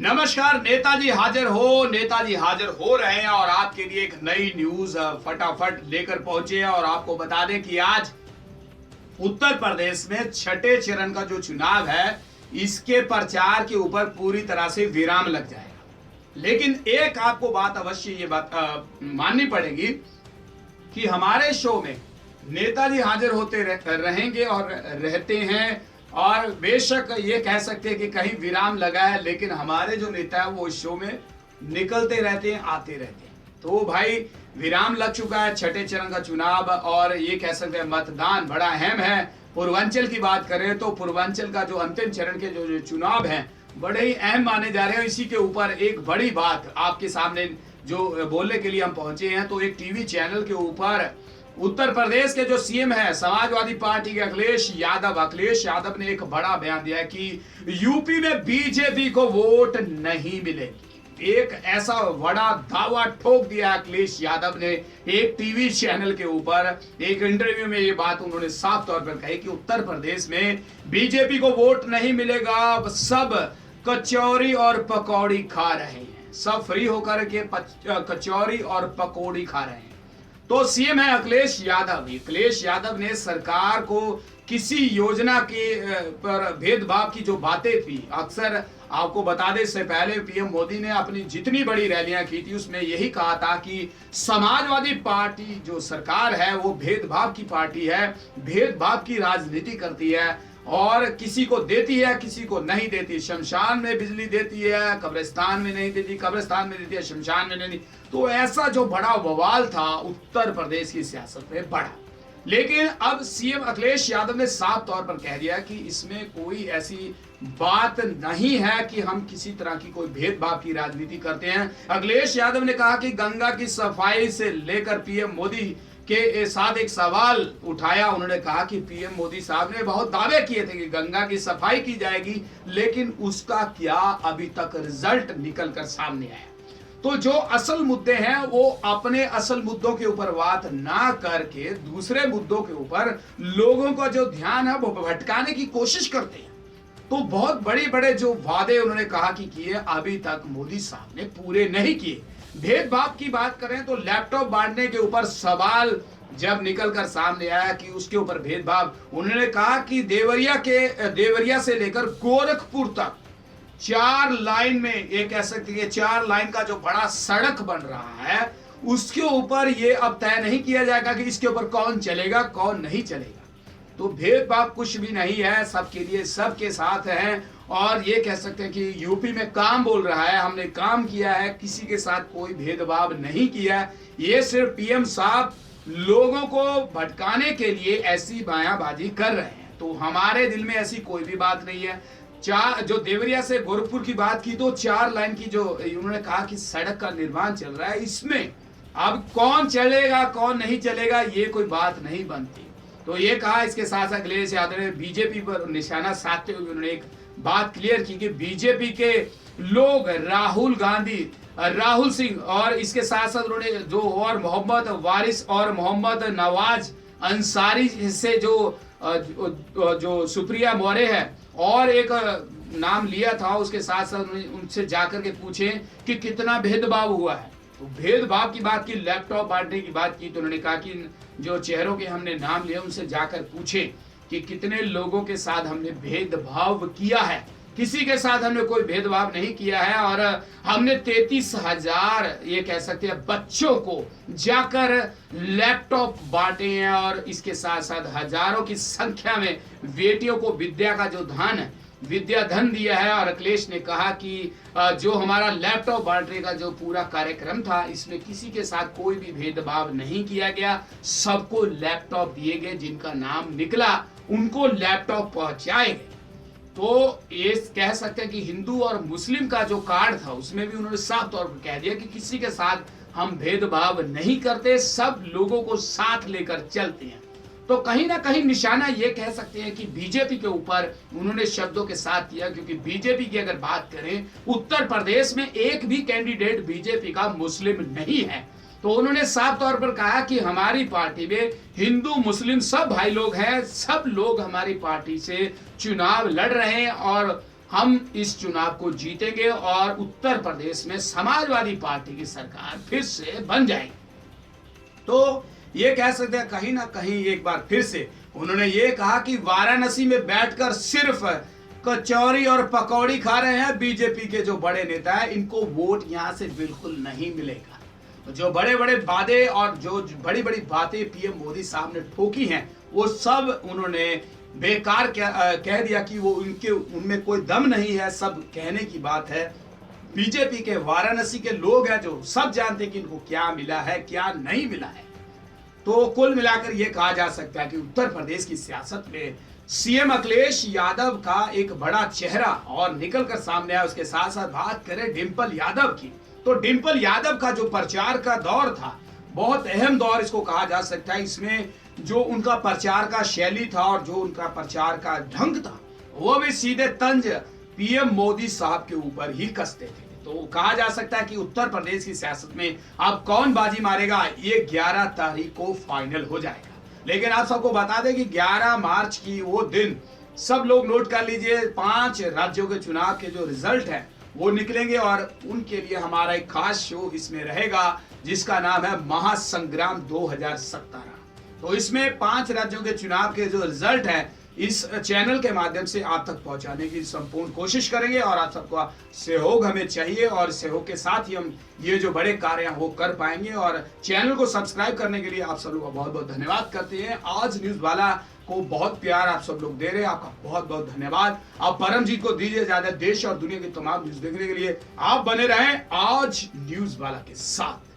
नमस्कार। नेताजी हाजिर हो रहे हैं और आपके लिए एक नई न्यूज फटाफट लेकर पहुंचे हैं। और आपको बता दें कि आज उत्तर प्रदेश में छठे चरण का जो चुनाव है, इसके प्रचार के ऊपर पूरी तरह से विराम लग जाएगा। लेकिन एक आपको बात अवश्य ये बात माननी पड़ेगी कि हमारे शो में नेताजी हाजिर होते रहेंगे और रहते हैं। और बेशक ये कह सकते हैं कि कहीं विराम लगा है, लेकिन हमारे जो नेता है वो इस शो में निकलते रहते हैं, आते रहते हैं। तो भाई विराम लग चुका है छठे चरण का चुनाव, और ये कह सकते हैं मतदान बड़ा अहम है। पूर्वांचल की बात करें तो पूर्वांचल का जो अंतिम चरण के जो चुनाव हैं बड़े ही अहम माने जा रहे हैं। इसी के ऊपर एक बड़ी बात आपके सामने जो बोलने के लिए हम पहुंचे हैं। तो एक टीवी चैनल के ऊपर उत्तर प्रदेश के जो सीएम है समाजवादी पार्टी के अखिलेश यादव ने एक बड़ा बयान दिया है कि यूपी में बीजेपी को वोट नहीं मिलेगी। एक ऐसा बड़ा दावा ठोक दिया अखिलेश यादव ने एक टीवी चैनल के ऊपर। एक इंटरव्यू में ये बात उन्होंने साफ तौर पर कही कि उत्तर प्रदेश में बीजेपी को वोट नहीं मिलेगा, सब कचौरी और पकौड़ी खा रहे हैं, सब फ्री होकर के कचौरी और पकौड़ी खा रहे हैं। तो सीएम है अखिलेश यादव ने सरकार को किसी योजना के पर भेदभाव की जो बातें थी, अक्सर आपको बता दें इससे पहले पीएम मोदी ने अपनी जितनी बड़ी रैलियां की थी उसमें यही कहा था कि समाजवादी पार्टी जो सरकार है वो भेदभाव की पार्टी है, भेदभाव की राजनीति करती है और किसी को देती है किसी को नहीं देती। शमशान में बिजली देती है, कब्रिस्तान में नहीं देती, कब्रिस्तान में देती है, शमशान में नहीं। तो ऐसा जो बड़ा बवाल था उत्तर प्रदेश की सियासत में बढ़ा। लेकिन अब सीएम अखिलेश यादव ने साफ तौर पर कह दिया कि इसमें कोई ऐसी बात नहीं है कि हम किसी तरह की कोई भेदभाव की राजनीति करते हैं। अखिलेश यादव ने कहा कि गंगा की सफाई से लेकर पीएम मोदी के साथ एक सवाल उठाया। उन्होंने कहा कि पीएम मोदी साहब ने बहुत दावे किए थे कि गंगा की सफाई की जाएगी, लेकिन उसका क्या अभी तक रिजल्ट निकल कर सामने आया। तो जो असल मुद्दे हैं वो अपने असल मुद्दों के ऊपर बात ना करके दूसरे मुद्दों के ऊपर लोगों का जो ध्यान है वो भटकाने की कोशिश करते हैं। तो बहुत बड़े बड़े जो वादे उन्होंने कहा कि किए, अभी तक मोदी साहब ने पूरे नहीं किए। भेदभाव की बात करें तो लैपटॉप बांटने के ऊपर सवाल जब निकलकर सामने आया कि उसके ऊपर भेदभाव, उन्होंने कहा कि देवरिया से लेकर गोरखपुर तक 4 लाइन में, एक कह सकते हैं 4 लाइन का जो बड़ा सड़क बन रहा है उसके ऊपर ये अब तय नहीं किया जाएगा कि इसके ऊपर कौन चलेगा कौन नहीं चलेगा। तो भेदभाव कुछ भी नहीं है, सबके लिए सबके साथ हैं। और ये कह सकते हैं कि यूपी में काम बोल रहा है, हमने काम किया है, किसी के साथ कोई भेदभाव नहीं किया। ये सिर्फ पीएम साहब लोगों को भटकाने के लिए ऐसी बयानबाजी कर रहे हैं। तो हमारे दिल में ऐसी कोई भी बात नहीं है। जो देवरिया से गोरखपुर की बात की तो 4 लाइन की जो उन्होंने कहा कि सड़क का निर्माण चल रहा है, इसमें अब कौन चलेगा कौन नहीं चलेगा ये कोई बात नहीं बनती। तो ये कहा। इसके साथ अखिलेश यादव ने बीजेपी पर निशाना साधते हुए उन्होंने एक बात क्लियर की कि बीजेपी के लोग राहुल सिंह और इसके साथ साथ उन्होंने जो और मोहम्मद वारिस और मोहम्मद नवाज अंसारी से जो सुप्रिया मौर्य है और एक नाम लिया था, उसके साथ साथ उनसे जाकर के पूछे कि कितना भेदभाव हुआ है। तो भेदभाव की बात की, लैपटॉप बांटने की बात की, तो उन्होंने कहा कि जो चेहरों के हमने नाम लिए उनसे जाकर पूछे कि कितने लोगों के साथ हमने भेदभाव किया है। किसी के साथ हमने कोई भेदभाव नहीं किया है और हमने 33,000 ये कह सकते हैं बच्चों को जाकर लैपटॉप बांटे हैं और इसके साथ साथ हजारों की संख्या में बेटियों को विद्या का जो धन है, विद्या धन दिया है। और अखिलेश ने कहा कि जो हमारा लैपटॉप बांटने का जो पूरा कार्यक्रम था इसमें किसी के साथ कोई भी भेदभाव नहीं किया गया, सबको लैपटॉप दिए गए, जिनका नाम निकला उनको लैपटॉप पहुंचाए गए। तो ये कह सकते हैं कि हिंदू और मुस्लिम का जो कार्ड था उसमें भी उन्होंने साफ तौर पर कह दिया कि किसी के साथ हम भेदभाव नहीं करते, सब लोगों को साथ लेकर चलते हैं। तो कहीं ना कहीं निशाना ये कह सकते हैं कि बीजेपी के ऊपर उन्होंने शब्दों के साथ किया, क्योंकि बीजेपी की अगर बात करें उत्तर प्रदेश में एक भी कैंडिडेट बीजेपी का मुस्लिम नहीं है। तो उन्होंने साफ तौर पर कहा कि हमारी पार्टी में हिंदू मुस्लिम सब भाई लोग हैं, सब लोग हमारी पार्टी से चुनाव लड़ रहे हैं और हम इस चुनाव को जीतेंगे और उत्तर प्रदेश में समाजवादी पार्टी की सरकार फिर से बन जाएगी। तो ये कह सकते हैं कहीं ना कहीं एक बार फिर से उन्होंने ये कहा कि वाराणसी में बैठकर सिर्फ कचौरी और पकौड़ी खा रहे हैं बीजेपी के जो बड़े नेता हैं, इनको वोट यहां से बिल्कुल नहीं मिलेगा। तो जो बड़े बड़े वादे और जो बड़ी बड़ी बातें पीएम मोदी साहब ने ठोकी हैं वो सब उन्होंने बेकार कह दिया कि वो उनमें कोई दम नहीं है, सब कहने की बात है। बीजेपी के वाराणसी के लोग हैं जो सब जानते हैं कि इनको क्या मिला है क्या नहीं मिला है। तो कुल मिलाकर यह कहा जा सकता है कि उत्तर प्रदेश की सियासत में सीएम अखिलेश यादव का एक बड़ा चेहरा और निकलकर सामने आया। उसके साथ साथ बात करें डिंपल यादव की, तो डिंपल यादव का जो प्रचार का दौर था बहुत अहम दौर इसको कहा जा सकता है। इसमें जो उनका प्रचार का शैली था और जो उनका प्रचार का ढंग था वो भी सीधे तंज पीएम मोदी साहब के ऊपर ही कसते थे। तो कहा जा सकता है कि उत्तर प्रदेश की सियासत में अब कौन बाजी मारेगा ये 11 तारीख को फाइनल हो जाएगा। लेकिन आप सबको बता दें कि 11 मार्च की वो दिन सब लोग नोट कर लीजिए, 5 राज्यों के चुनाव के जो रिजल्ट है वो निकलेंगे और उनके लिए हमारा एक खास शो इसमें रहेगा जिसका नाम है महासंग्राम 2017। तो इसमें 5 राज्यों के चुनाव के जो रिजल्ट है इस चैनल के माध्यम से आप तक पहुंचाने की संपूर्ण कोशिश करेंगे और आप सबका सहयोग हमें चाहिए और सहयोग के साथ ही हम ये जो बड़े कार्य हैं वो कर पाएंगे। और चैनल को सब्सक्राइब करने के लिए आप सब लोग का बहुत बहुत धन्यवाद करते हैं। आज न्यूज वाला को बहुत प्यार आप सब लोग दे रहे हैं, आपका बहुत बहुत धन्यवाद। आप परमजीत को दीजिए ज्यादा देश और दुनिया की तमाम न्यूज देखने के लिए। आप बने रहें आज न्यूज वाला के साथ।